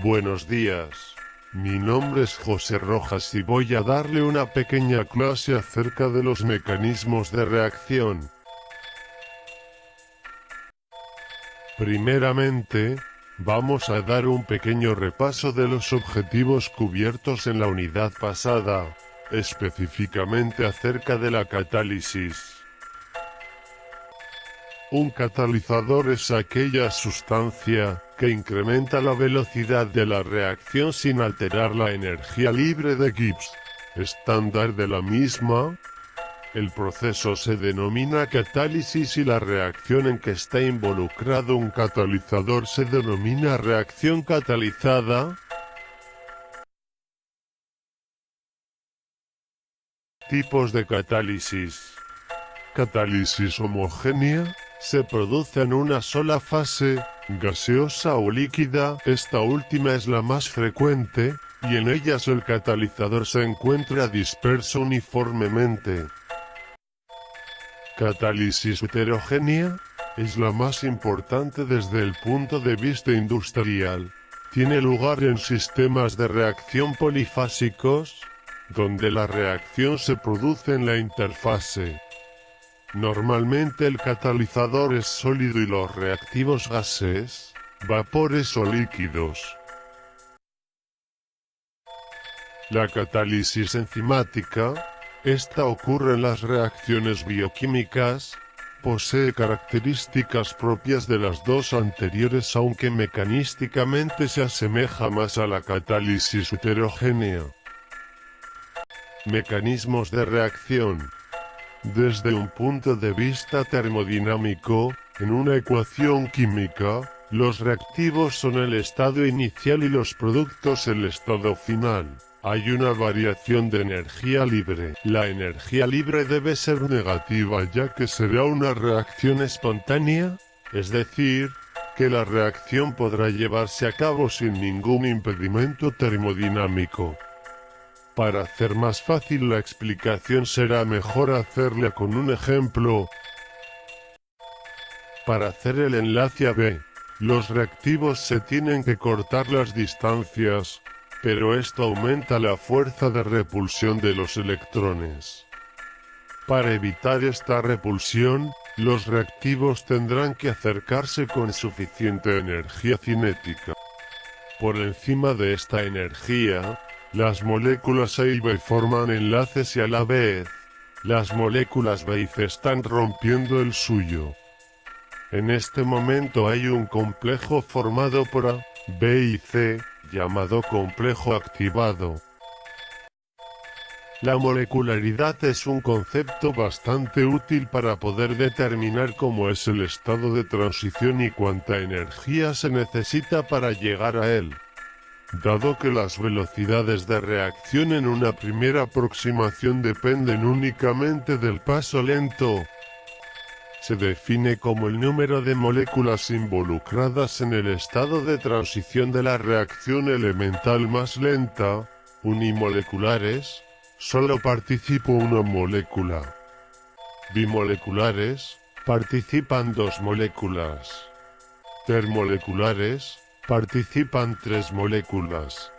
Buenos días. Mi nombre es José Rojas y voy a darle una pequeña clase acerca de los mecanismos de reacción. Primeramente, vamos a dar un pequeño repaso de los objetivos cubiertos en la unidad pasada, específicamente acerca de la catálisis. Un catalizador es aquella sustancia que incrementa la velocidad de la reacción sin alterar la energía libre de Gibbs estándar de la misma. El proceso se denomina catálisis y la reacción en que está involucrado un catalizador se denomina reacción catalizada. Tipos de catálisis. Catálisis homogénea. Se produce en una sola fase, gaseosa o líquida. Esta última es la más frecuente, y en ellas el catalizador se encuentra disperso uniformemente. Catálisis heterogénea es la más importante desde el punto de vista industrial. Tiene lugar en sistemas de reacción polifásicos, donde la reacción se produce en la interfase. Normalmente el catalizador es sólido y los reactivos gases, vapores o líquidos. La catálisis enzimática, esta ocurre en las reacciones bioquímicas, posee características propias de las dos anteriores aunque mecanísticamente se asemeja más a la catálisis heterogénea. Mecanismos de reacción. Desde un punto de vista termodinámico, en una ecuación química, los reactivos son el estado inicial y los productos el estado final. Hay una variación de energía libre. La energía libre debe ser negativa ya que será una reacción espontánea, es decir, que la reacción podrá llevarse a cabo sin ningún impedimento termodinámico. Para hacer más fácil la explicación será mejor hacerla con un ejemplo. Para hacer el enlace AB, los reactivos se tienen que cortar las distancias, pero esto aumenta la fuerza de repulsión de los electrones. Para evitar esta repulsión, los reactivos tendrán que acercarse con suficiente energía cinética. Por encima de esta energía, las moléculas A y B forman enlaces y a la vez, las moléculas B y C están rompiendo el suyo. En este momento hay un complejo formado por A, B y C, llamado complejo activado. La molecularidad es un concepto bastante útil para poder determinar cómo es el estado de transición y cuánta energía se necesita para llegar a él. Dado que las velocidades de reacción en una primera aproximación dependen únicamente del paso lento, se define como el número de moléculas involucradas en el estado de transición de la reacción elemental más lenta, unimoleculares, solo participa una molécula. Bimoleculares, participan dos moléculas. Termoleculares, participan tres moléculas.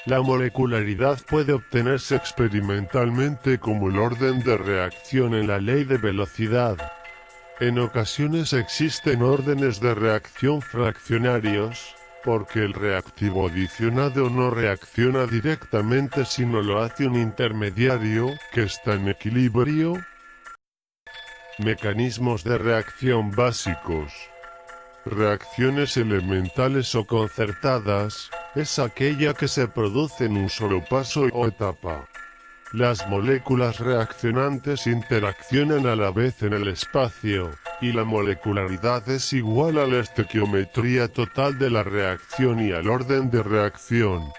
La molecularidad puede obtenerse experimentalmente como el orden de reacción en la ley de velocidad. En ocasiones existen órdenes de reacción fraccionarios, porque el reactivo adicionado no reacciona directamente sino lo hace un intermediario, que está en equilibrio. Mecanismos de reacción básicos. Reacciones elementales o concertadas, es aquella que se produce en un solo paso o etapa. Las moléculas reaccionantes interaccionan a la vez en el espacio, y la molecularidad es igual a la estequiometría total de la reacción y al orden de reacción.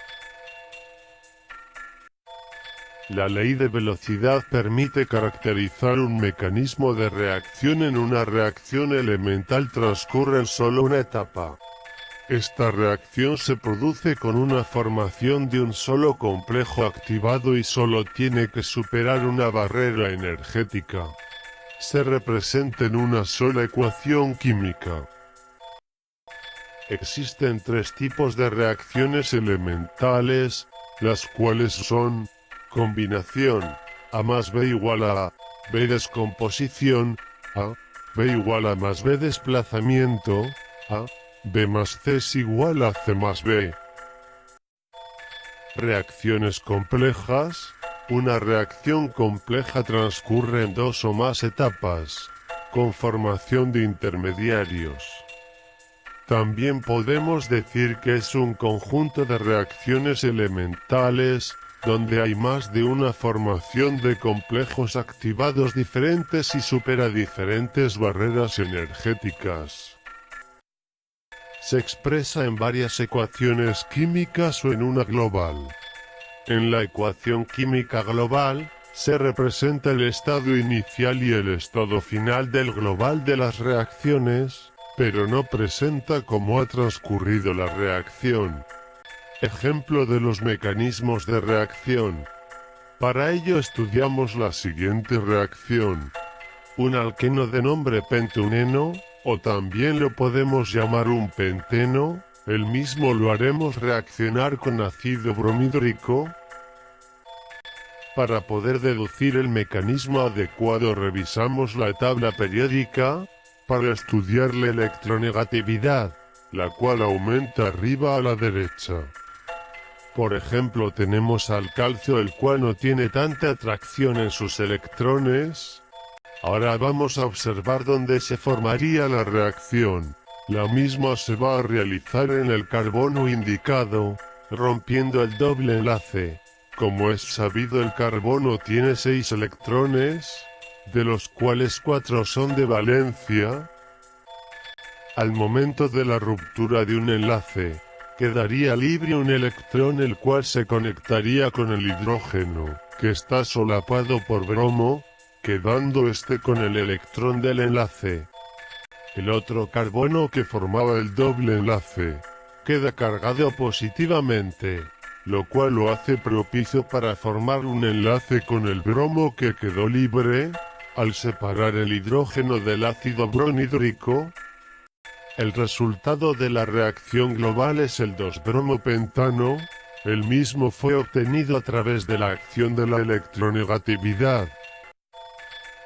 La ley de velocidad permite caracterizar un mecanismo de reacción en una reacción elemental transcurre en solo una etapa. Esta reacción se produce con una formación de un solo complejo activado y solo tiene que superar una barrera energética. Se representa en una sola ecuación química. Existen tres tipos de reacciones elementales, las cuales son combinación, A más B igual a A, B descomposición, A, B igual a más B desplazamiento, A, B más C es igual a C más B. Reacciones complejas. Una reacción compleja transcurre en dos o más etapas, con formación de intermediarios. También podemos decir que es un conjunto de reacciones elementales, donde hay más de una formación de complejos activados diferentes y supera diferentes barreras energéticas. Se expresa en varias ecuaciones químicas o en una global. En la ecuación química global, se representa el estado inicial y el estado final del global de las reacciones, pero no presenta cómo ha transcurrido la reacción. Ejemplo de los mecanismos de reacción. Para ello estudiamos la siguiente reacción. Un alqueno de nombre pentuneno, o también lo podemos llamar un penteno, el mismo lo haremos reaccionar con ácido bromhídrico. Para poder deducir el mecanismo adecuado revisamos la tabla periódica, para estudiar la electronegatividad, la cual aumenta arriba a la derecha. Por ejemplo, tenemos al calcio, el cual no tiene tanta atracción en sus electrones. Ahora vamos a observar dónde se formaría la reacción. La misma se va a realizar en el carbono indicado, rompiendo el doble enlace. Como es sabido, el carbono tiene 6 electrones, de los cuales 4 son de valencia. Al momento de la ruptura de un enlace, quedaría libre un electrón, el cual se conectaría con el hidrógeno, que está solapado por bromo, quedando este con el electrón del enlace. El otro carbono que formaba el doble enlace, queda cargado positivamente, lo cual lo hace propicio para formar un enlace con el bromo que quedó libre, al separar el hidrógeno del ácido bromhídrico. El resultado de la reacción global es el 2-bromopentano, el mismo fue obtenido a través de la acción de la electronegatividad.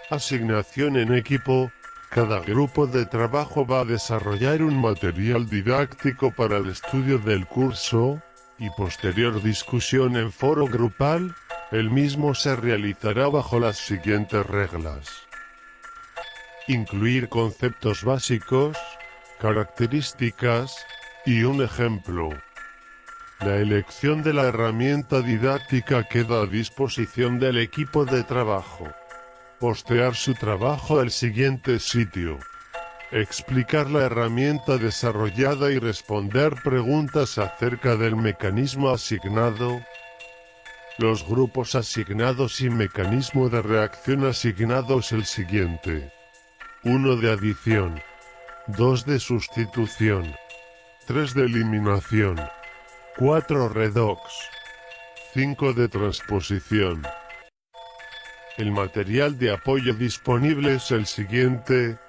Asignación en equipo. Cada grupo de trabajo va a desarrollar un material didáctico para el estudio del curso, y posterior discusión en foro grupal. El mismo se realizará bajo las siguientes reglas. Incluir conceptos básicos, características, y un ejemplo. La elección de la herramienta didáctica queda a disposición del equipo de trabajo. Postear su trabajo al siguiente sitio. Explicar la herramienta desarrollada y responder preguntas acerca del mecanismo asignado. Los grupos asignados y mecanismo de reacción asignado es el siguiente. 1 de adición. 2 de sustitución. 3 de eliminación. 4 redox. 5 de transposición. El material de apoyo disponible es el siguiente.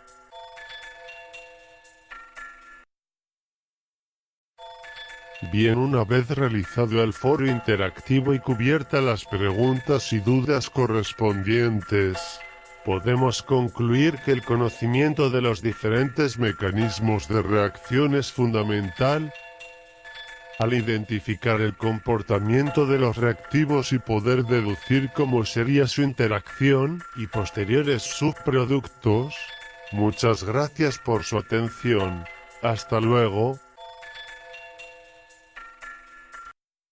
Bien, una vez realizado el foro interactivo y cubiertas las preguntas y dudas correspondientes, podemos concluir que el conocimiento de los diferentes mecanismos de reacción es fundamental. Al identificar el comportamiento de los reactivos y poder deducir cómo sería su interacción y posteriores subproductos. Muchas gracias por su atención. Hasta luego.